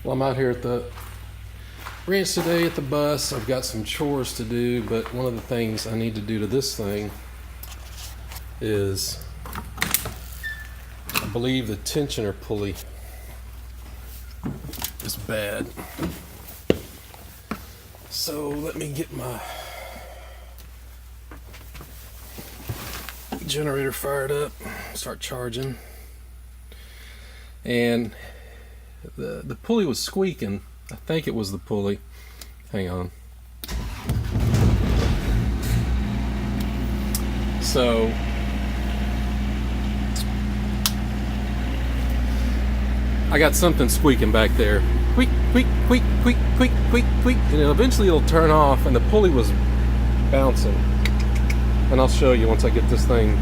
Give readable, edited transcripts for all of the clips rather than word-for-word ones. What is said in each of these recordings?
Well, I'm out here at the ranch today at the bus. I've got some chores to do, but one of the things I need to do to this thing is, I believe the tensioner pulley is bad. So let me get my generator fired up, start charging. And the pulley was squeaking. I think it was the pulley. Hang on. So I got something squeaking back there. Squeak, squeak, squeak, squeak, squeak, squeak, squeak, and eventually it'll turn off, and the pulley was bouncing. And I'll show you once I get this thing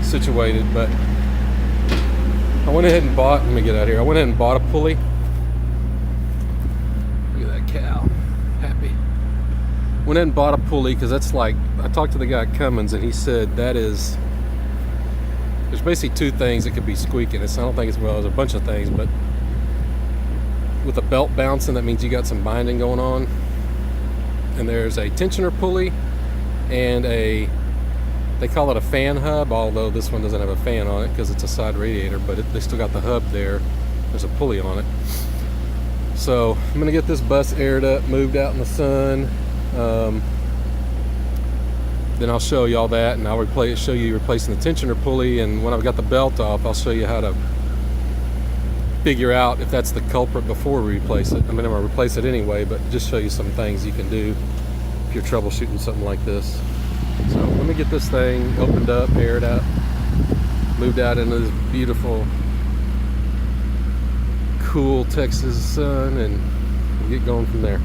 situated, but I went ahead and bought, let me get out here. I went ahead and bought a pulley. Look at that cow, happy. Went ahead and bought a pulley because that's like, I talked to the guy at Cummins and he said that is, there's basically two things that could be squeaking. I don't think it's, well, there's a bunch of things, but with a belt bouncing, that means you got some binding going on. And there's a tensioner pulley and they call it a fan hub, although this one doesn't have a fan on it because it's a side radiator, but they still got the hub there. There's a pulley on it. So I'm gonna get this bus aired up, moved out in the sun. Then I'll show you all that, and I'll show you replacing the tensioner pulley, and when I've got the belt off, I'll show you how to figure out if that's the culprit before we replace it. I mean, I'm gonna replace it anyway, but just show you some things you can do if you're troubleshooting something like this. So let me get this thing opened up, aired up, moved out into this beautiful, cool Texas sun, and we'll get going from there.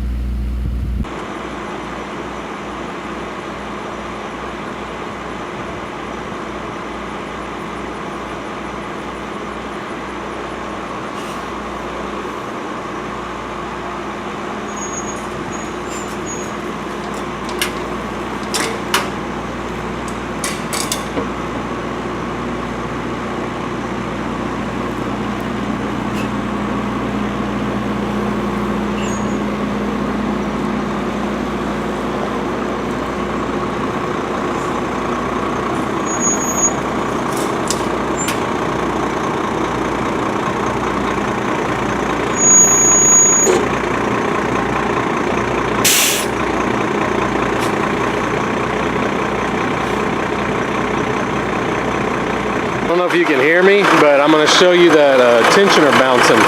I don't know if you can hear me, but I'm going to show you that tensioner bouncing.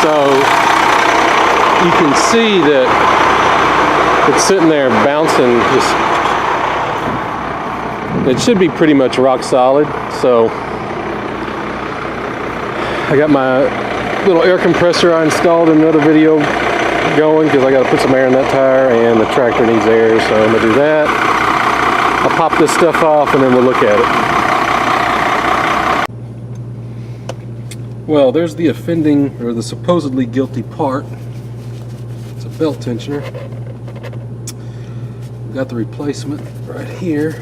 So you can see that it's sitting there bouncing, just, it should be pretty much rock solid. So I got my little air compressor I installed in another video going because I got to put some air in that tire, and the tractor needs air, so I'm going to do that. I'll pop this stuff off and then we'll look at it. Well, there's the offending, or the supposedly guilty part. It's a belt tensioner. We've got the replacement right here.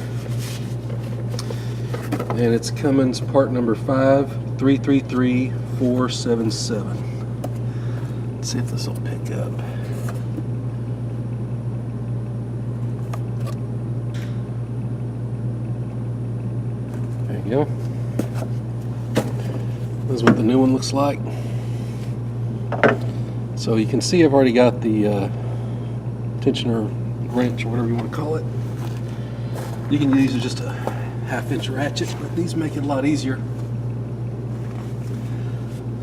And it's Cummins part number 533477. Let's see if this will pick up. There you go. This is what the new one looks like. So you can see I've already got the tensioner wrench, or whatever you want to call it. You can use just a 1/2-inch ratchet, but these make it a lot easier.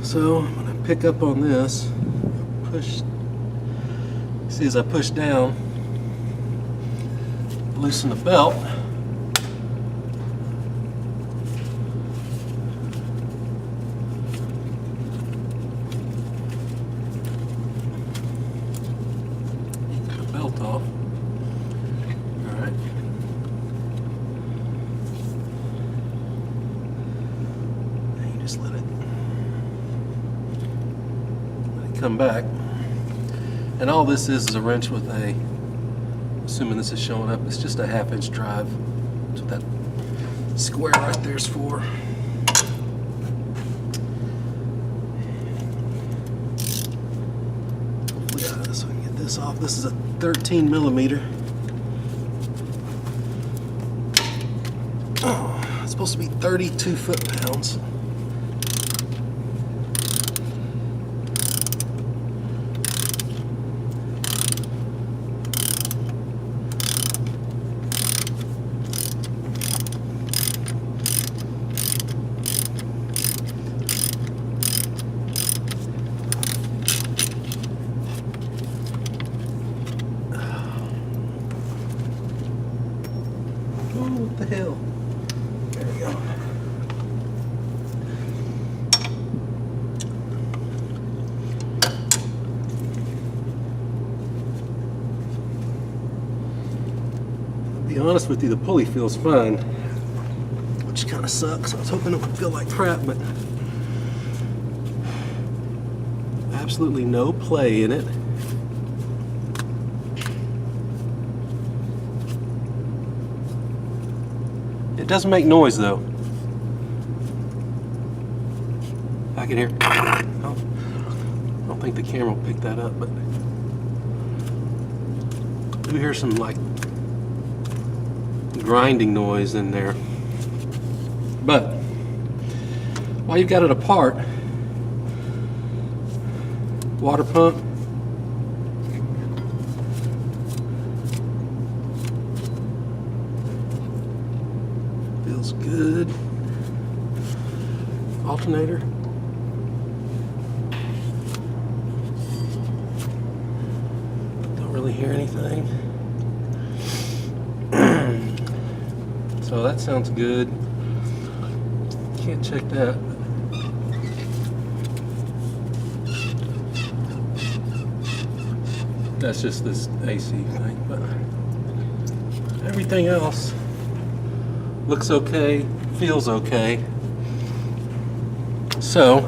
So I'm going to pick up on this, push, see as I push down, loosen the belt. belt off. Alright. just let it come back. And all this is a wrench with a, assuming this is showing up, it's just a 1/2 inch drive. That's what that square right there is for. Hopefully, so I can get this off. This is a 13 millimeter. Oh, it's supposed to be 32 foot-pounds. What the hell? There we go. To be honest with you, the pulley feels fine, which kind of sucks. I was hoping it would feel like crap, but absolutely no play in it. It doesn't make noise though. I can hear. I don't think the camera will pick that up, but I do hear some like grinding noise in there. But while you've got it apart, water pump. Feels good. Alternator. Don't really hear anything. So that sounds good. Can't check that. That's just this AC thing, but everything else looks okay, feels okay. So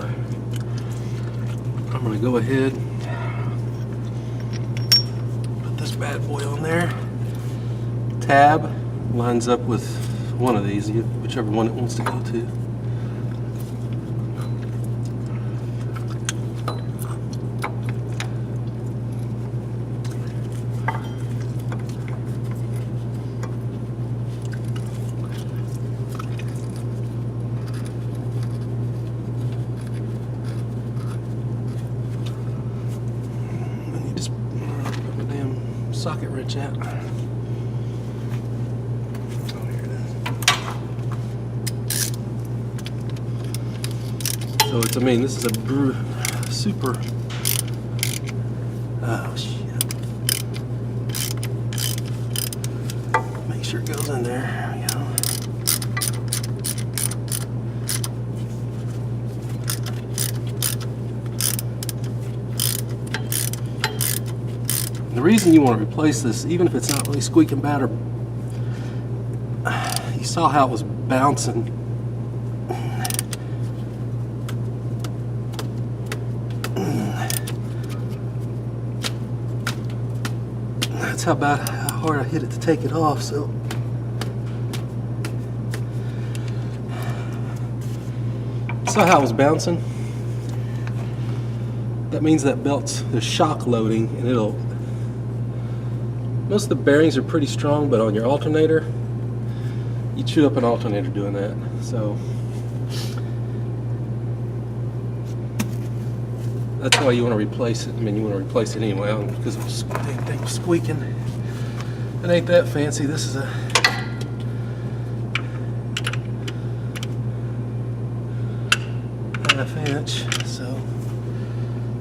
I'm gonna go ahead, put this bad boy on there. Tab lines up with one of these, whichever one it wants to go to. Socket wrench at. Oh, here it is. So it's, I mean, this is a super, oh shit. Make sure it goes in there. There we go. The reason you want to replace this, even if it's not really squeaking bad, or you saw how it was bouncing. That's how hard I hit it to take it off. So saw how it was bouncing. That means that belt's, there's shock loading, and it'll. Most of the bearings are pretty strong, but on your alternator, you chew up an alternator doing that. So that's why you want to replace it. I mean, you want to replace it anyway because it was, dang thing was squeaking. It ain't that fancy. This is a ½ inch. So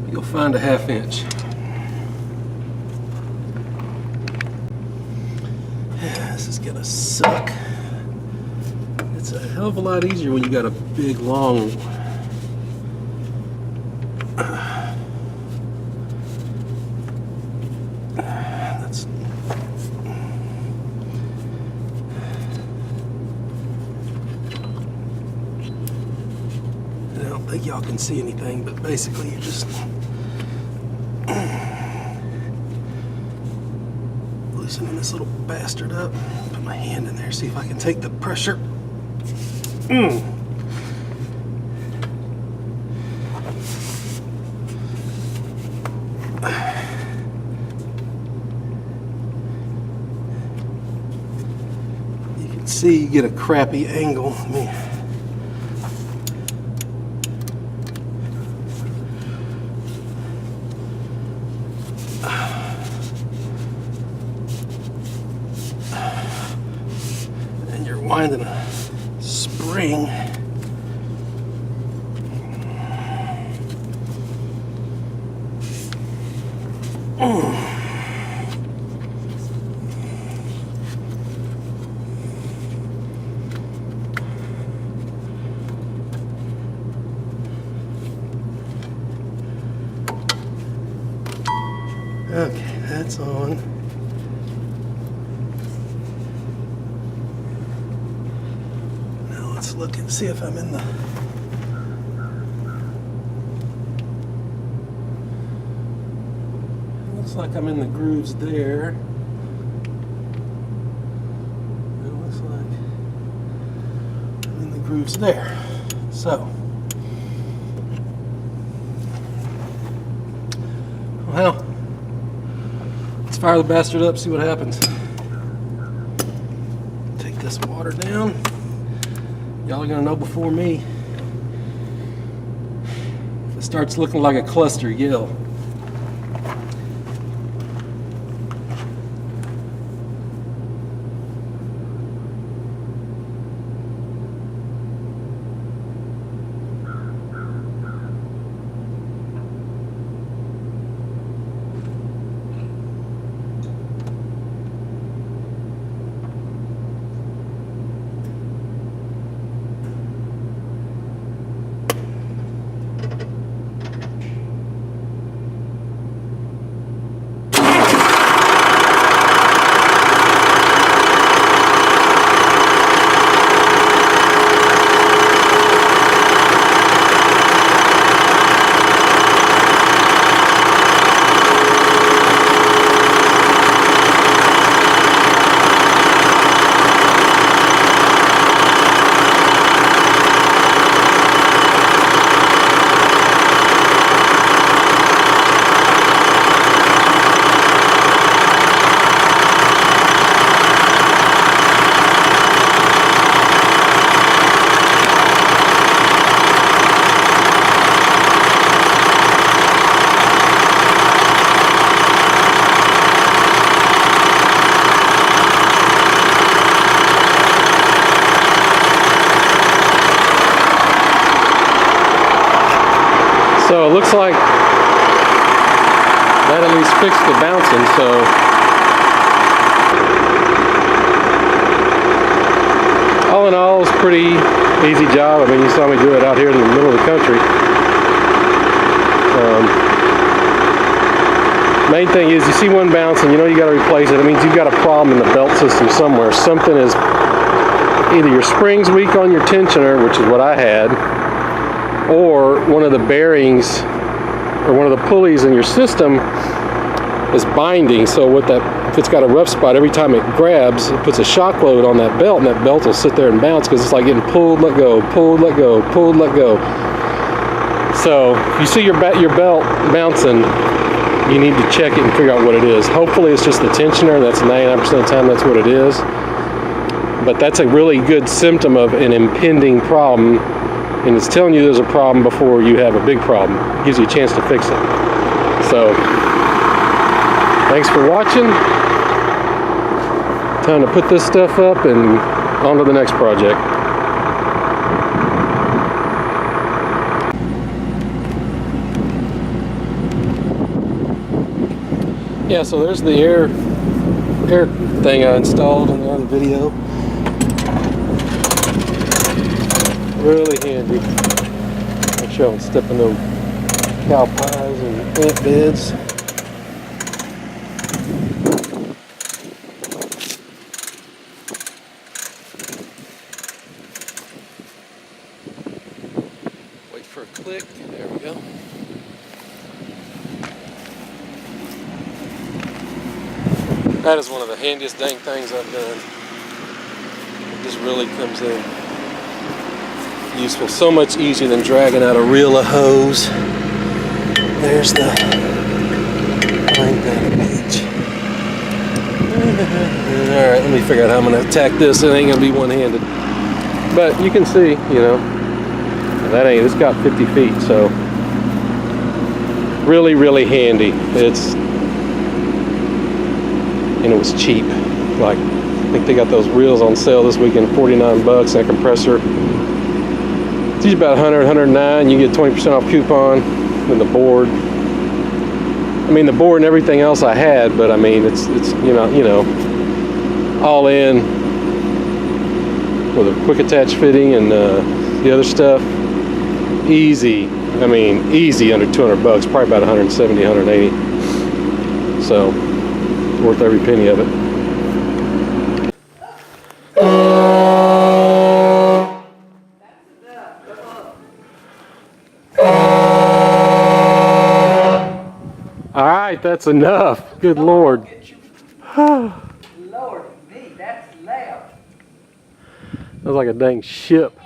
you'll find a ½ inch. This is gonna suck. It's a hell of a lot easier when you got a big, long. That's. don't think y'all can see anything, but basically you just loosening this little bastard up. Put my hand in there, see if I can take the pressure. You can see you get a crappy angle. And you're winding a spring. Okay, that's on. Now let's look and see if I'm in the... Looks like I'm in the grooves there. It looks like I'm in the grooves there. So, well, let's fire the bastard up, see what happens. Take this water down. Y'all are gonna know before me. If it starts looking like a cluster, yell. So it looks like that at least fixed the bouncing, so all in all, it's a pretty easy job. I mean, you saw me do it out here in the middle of the country. Main thing is, you see one bouncing, you know you got to replace it. It means you've got a problem in the belt system somewhere. Something is, either your spring's weak on your tensioner, which is what I had, or one of the bearings or one of the pulleys in your system is binding. So with that, if it's got a rough spot, every time it grabs, it puts a shock load on that belt, and that belt will sit there and bounce because it's like getting pulled, let go, pulled, let go, pulled, let go. So if you see your belt bouncing, you need to check it and figure out what it is. Hopefully it's just the tensioner. That's 99% of the time that's what it is. But that's a really good symptom of an impending problem. And it's telling you there's a problem before you have a big problem. It gives you a chance to fix it. So, thanks for watching. Time to put this stuff up and on to the next project. Yeah, so there's the air thing I installed in the other video. Really handy. Make sure I don't step in those cow pies and ant beds. Wait for for a click. There we go. That is one of the handiest dang things I've done. It just really comes in useful. So much easier than dragging out a reel of hose. There's the line down the beach. Alright, let me figure out how I'm going to attack this. It ain't going to be one-handed. But you can see, you know, it's got 50 feet, so really, really handy. And it was cheap. Like, I think they got those reels on sale this weekend, 49 bucks, and a compressor. It's usually about 100, 109. You get 20% off coupon, and the board. I mean, the board and everything else I had, but I mean, it's you know, all in with a quick attach fitting and the other stuff. Easy. I mean, easy under 200 bucks, probably about 170, 180. So, worth every penny of it. All right, that's enough. Good Lord. Lord me, that's loud. That was like a dang ship.